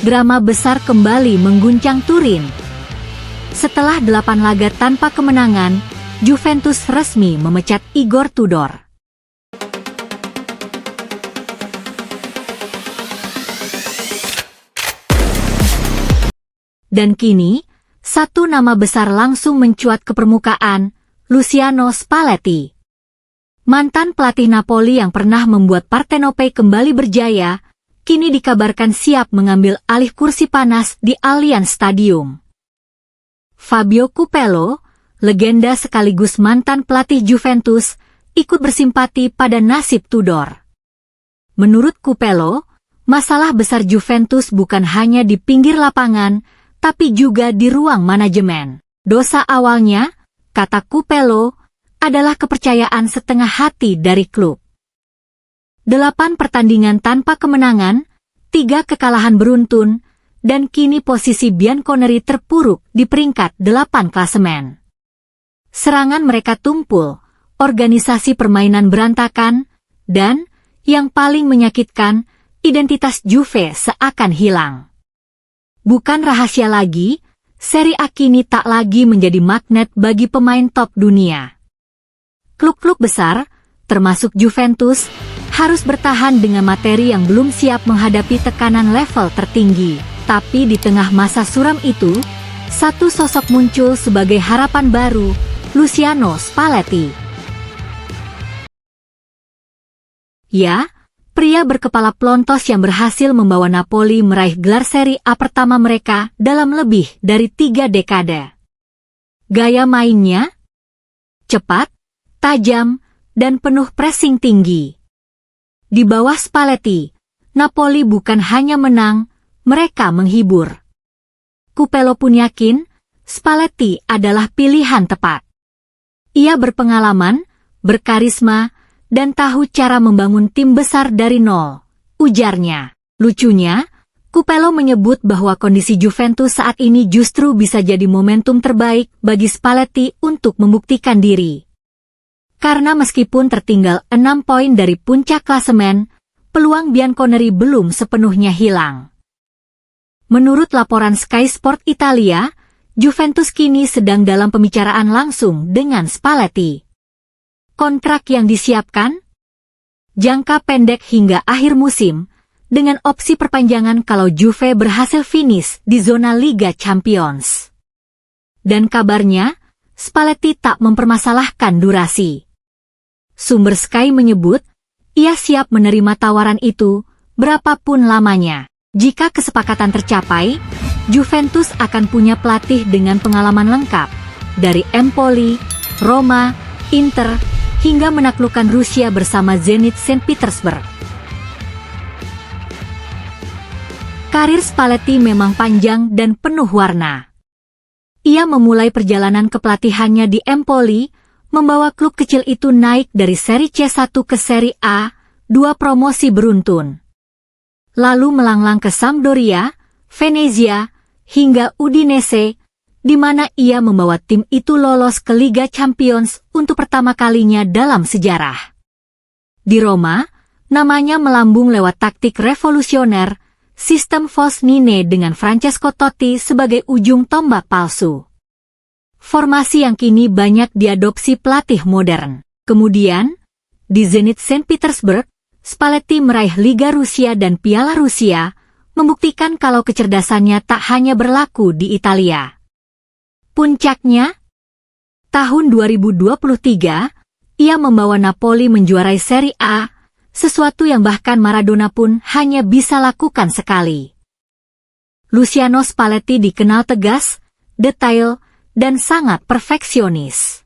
drama besar kembali mengguncang Turin. Setelah 8 laga tanpa kemenangan, Juventus resmi memecat Igor Tudor. Dan kini, satu nama besar langsung mencuat ke permukaan, Luciano Spalletti. Mantan pelatih Napoli yang pernah membuat Partenope kembali berjaya, kini dikabarkan siap mengambil alih kursi panas di Allianz Stadium. Fabio Capello, legenda sekaligus mantan pelatih Juventus, ikut bersimpati pada nasib Tudor. Menurut Capello, masalah besar Juventus bukan hanya di pinggir lapangan, tapi juga di ruang manajemen. Dosa awalnya, kata Capello, adalah kepercayaan setengah hati dari klub. 8 pertandingan tanpa kemenangan, 3 kekalahan beruntun, dan kini posisi Bianconeri terpuruk di peringkat 8 klasemen. Serangan mereka tumpul, organisasi permainan berantakan, dan, yang paling menyakitkan, identitas Juve seakan hilang. Bukan rahasia lagi, Serie A kini tak lagi menjadi magnet bagi pemain top dunia. Klub-klub besar, termasuk Juventus, harus bertahan dengan materi yang belum siap menghadapi tekanan level tertinggi. Tapi di tengah masa suram itu, satu sosok muncul sebagai harapan baru, Luciano Spalletti. Ya, pria berkepala plontos yang berhasil membawa Napoli meraih gelar Serie A pertama mereka dalam lebih dari 3 dekade. Gaya mainnya cepat, tajam, dan penuh pressing tinggi. Di bawah Spalletti, Napoli bukan hanya menang, mereka menghibur. Capello pun yakin, Spalletti adalah pilihan tepat. Ia berpengalaman, berkarisma, dan tahu cara membangun tim besar dari nol, ujarnya. Lucunya, Capello menyebut bahwa kondisi Juventus saat ini justru bisa jadi momentum terbaik bagi Spalletti untuk membuktikan diri. Karena meskipun tertinggal 6 poin dari puncak klasemen, peluang Bianconeri belum sepenuhnya hilang. Menurut laporan Sky Sport Italia, Juventus kini sedang dalam pembicaraan langsung dengan Spalletti. Kontrak yang disiapkan? Jangka pendek hingga akhir musim, dengan opsi perpanjangan kalau Juve berhasil finish di zona Liga Champions. Dan kabarnya, Spalletti tak mempermasalahkan durasi. Sumber Sky menyebut, ia siap menerima tawaran itu, berapapun lamanya. Jika kesepakatan tercapai, Juventus akan punya pelatih dengan pengalaman lengkap, dari Empoli, Roma, Inter, hingga menaklukkan Rusia bersama Zenit Saint Petersburg. Karir Spalletti memang panjang dan penuh warna. Ia memulai perjalanan kepelatihannya di Empoli, membawa klub kecil itu naik dari Serie C1 ke Serie A, 2 promosi beruntun. Lalu melanglang ke Sampdoria, Venezia, hingga Udinese, di mana ia membawa tim itu lolos ke Liga Champions untuk pertama kalinya dalam sejarah. Di Roma, namanya melambung lewat taktik revolusioner, sistem false nine dengan Francesco Totti sebagai ujung tombak palsu. Formasi yang kini banyak diadopsi pelatih modern. Kemudian, di Zenit Saint Petersburg, Spalletti meraih Liga Rusia dan Piala Rusia, membuktikan kalau kecerdasannya tak hanya berlaku di Italia. Puncaknya, tahun 2023, ia membawa Napoli menjuarai Serie A, sesuatu yang bahkan Maradona pun hanya bisa lakukan sekali. Luciano Spalletti dikenal tegas, detail, dan sangat perfeksionis.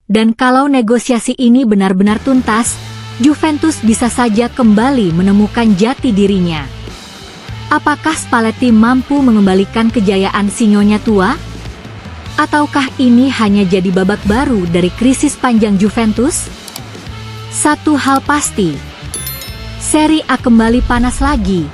Dan kalau negosiasi ini benar-benar tuntas, Juventus bisa saja kembali menemukan jati dirinya. Apakah Spalletti mampu mengembalikan kejayaan sinyonya tua? Ataukah ini hanya jadi babak baru dari krisis panjang Juventus? Satu hal pasti, Serie A kembali panas lagi.